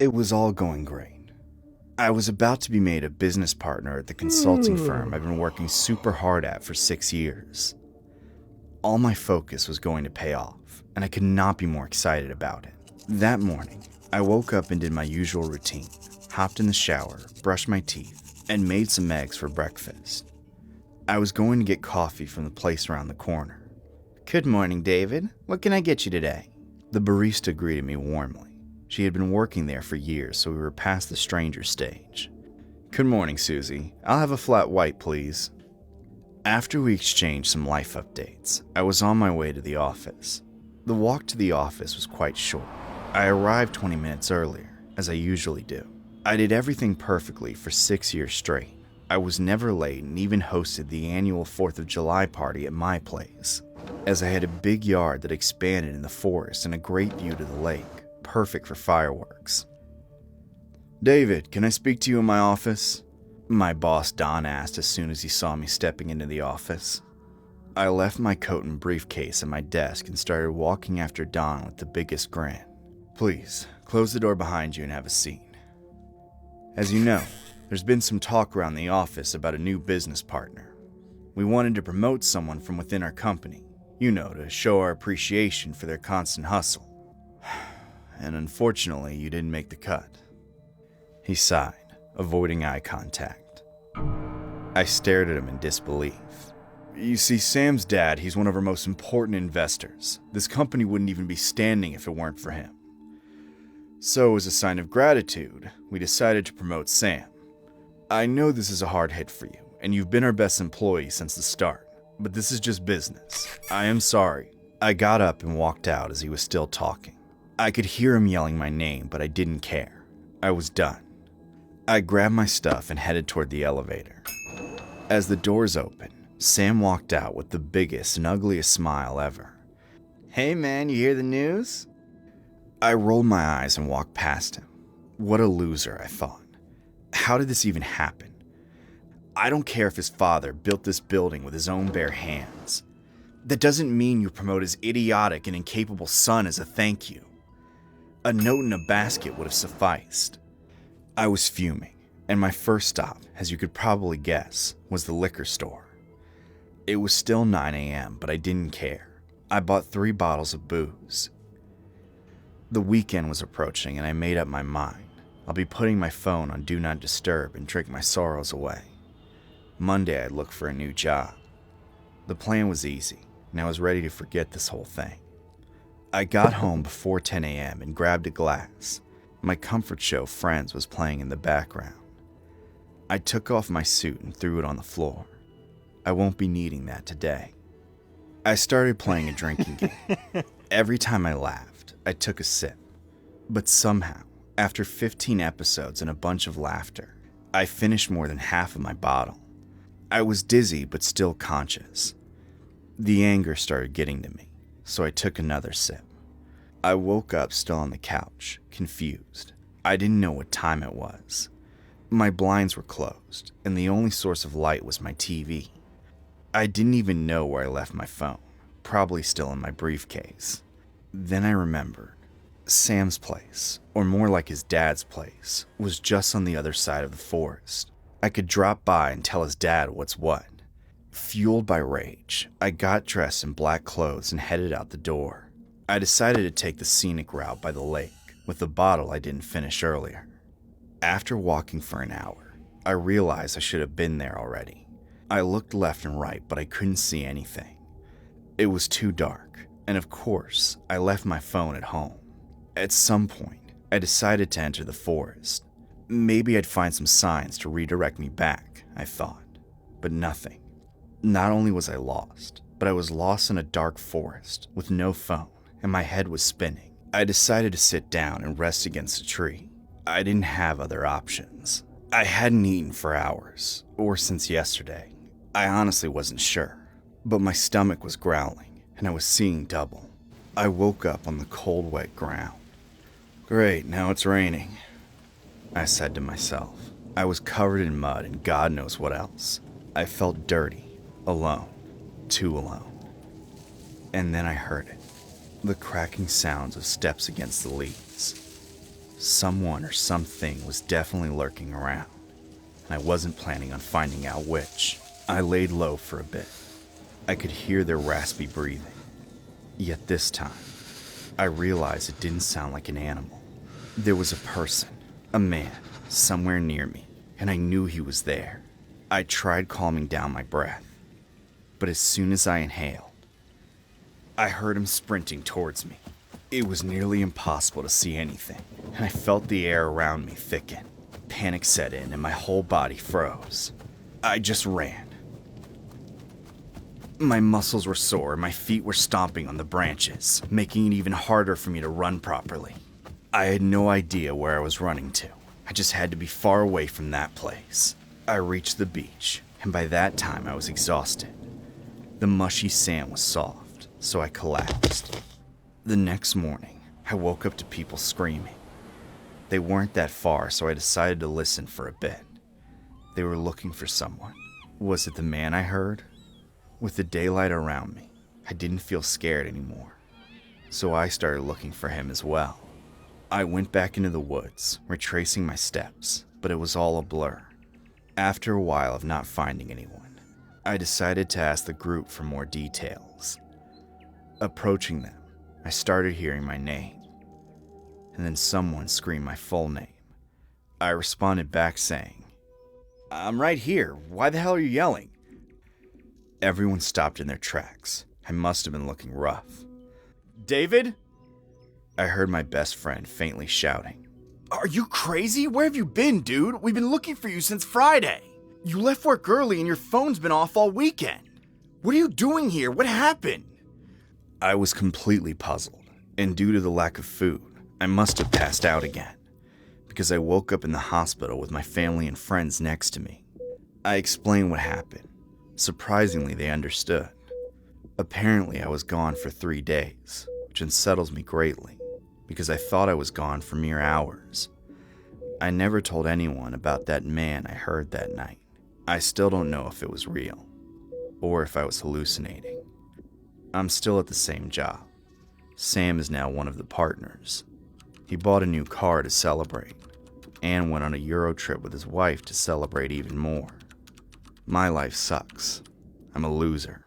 It was all going great. I was about to be made a business partner at the consulting firm I've been working super hard at for 6 years. All my focus was going to pay off, and I could not be more excited about it. That morning, I woke up and did my usual routine, hopped in the shower, brushed my teeth, and made some eggs for breakfast. I was going to get coffee from the place around the corner. "Good morning, David. What can I get you today?" The barista greeted me warmly. She had been working there for years, so we were past the stranger stage. "Good morning, Susie. I'll have a flat white, please." After we exchanged some life updates, I was on my way to the office. The walk to the office was quite short. I arrived 20 minutes earlier, as I usually do. I did everything perfectly for 6 years straight. I was never late and even hosted the annual 4th of July party at my place, as I had a big yard that expanded in the forest and a great view to the lake, perfect for fireworks. "David, can I speak to you in my office?" my boss Don asked as soon as he saw me stepping into the office. I left my coat and briefcase at my desk and started walking after Don with the biggest grin. "Please, close the door behind you and have a seat. As you know, there's been some talk around the office about a new business partner. We wanted to promote someone from within our company, to show our appreciation for their constant hustle. And unfortunately, you didn't make the cut." He sighed, avoiding eye contact. I stared at him in disbelief. "You see, Sam's dad, he's one of our most important investors. This company wouldn't even be standing if it weren't for him. So, as a sign of gratitude, we decided to promote Sam. I know this is a hard hit for you, and you've been our best employee since the start, but this is just business. I am sorry." I got up and walked out as he was still talking. I could hear him yelling my name, but I didn't care. I was done. I grabbed my stuff and headed toward the elevator. As the doors opened, Sam walked out with the biggest and ugliest smile ever. "Hey man, you hear the news?" I rolled my eyes and walked past him. What a loser, I thought. How did this even happen? I don't care if his father built this building with his own bare hands. That doesn't mean you promote his idiotic and incapable son as a thank you. A note in a basket would have sufficed. I was fuming, and my first stop, as you could probably guess, was the liquor store. It was still 9 a.m., but I didn't care. I bought 3 bottles of booze. The weekend was approaching, and I made up my mind. I'll be putting my phone on Do Not Disturb and drink my sorrows away. Monday, I'd look for a new job. The plan was easy, and I was ready to forget this whole thing. I got home before 10 a.m. and grabbed a glass. My comfort show, Friends, was playing in the background. I took off my suit and threw it on the floor. I won't be needing that today. I started playing a drinking game. Every time I laughed, I took a sip. But somehow, after 15 episodes and a bunch of laughter, I finished more than half of my bottle. I was dizzy but still conscious. The anger started getting to me, so I took another sip. I woke up still on the couch, confused. I didn't know what time it was. My blinds were closed, and the only source of light was my TV. I didn't even know where I left my phone, probably still in my briefcase. Then I remembered. Sam's place, or more like his dad's place, was just on the other side of the forest. I could drop by and tell his dad what's what. Fueled by rage, I got dressed in black clothes and headed out the door. I decided to take the scenic route by the lake, with the bottle I didn't finish earlier. After walking for an hour, I realized I should have been there already. I looked left and right, but I couldn't see anything. It was too dark, and of course, I left my phone at home. At some point, I decided to enter the forest. Maybe I'd find some signs to redirect me back, I thought, but nothing. Not only was I lost, but I was lost in a dark forest with no phone, and my head was spinning. I decided to sit down and rest against a tree. I didn't have other options. I hadn't eaten for hours, or since yesterday. I honestly wasn't sure, but my stomach was growling, and I was seeing double. I woke up on the cold, wet ground. "Great, now it's raining," I said to myself. I was covered in mud and God knows what else. I felt dirty, alone, too alone. And then I heard it, the cracking sounds of steps against the leaves. Someone or something was definitely lurking around, and I wasn't planning on finding out which. I laid low for a bit. I could hear their raspy breathing. Yet this time, I realized it didn't sound like an animal. There was a person, a man, somewhere near me, and I knew he was there. I tried calming down my breath, but as soon as I inhaled, I heard him sprinting towards me. It was nearly impossible to see anything, and I felt the air around me thicken. Panic set in and my whole body froze. I just ran. My muscles were sore and my feet were stomping on the branches, making it even harder for me to run properly. I had no idea where I was running to. I just had to be far away from that place. I reached the beach, and by that time I was exhausted. The mushy sand was soft, so I collapsed. The next morning, I woke up to people screaming. They weren't that far, so I decided to listen for a bit. They were looking for someone. Was it the man I heard? With the daylight around me, I didn't feel scared anymore, so I started looking for him as well. I went back into the woods, retracing my steps, but it was all a blur. After a while of not finding anyone, I decided to ask the group for more details. Approaching them, I started hearing my name, and then someone screamed my full name. I responded back saying, "I'm right here. Why the hell are you yelling?" Everyone stopped in their tracks. I must have been looking rough. "David?" I heard my best friend faintly shouting. "Are you crazy? Where have you been, dude? We've been looking for you since Friday. You left work early and your phone's been off all weekend. What are you doing here? What happened?" I was completely puzzled, and due to the lack of food, I must have passed out again, because I woke up in the hospital with my family and friends next to me. I explained what happened. Surprisingly, they understood. Apparently, I was gone for 3 days, which unsettles me greatly, because I thought I was gone for mere hours. I never told anyone about that man I heard that night. I still don't know if it was real, or if I was hallucinating. I'm still at the same job. Sam is now one of the partners. He bought a new car to celebrate, and went on a Euro trip with his wife to celebrate even more. My life sucks. I'm a loser.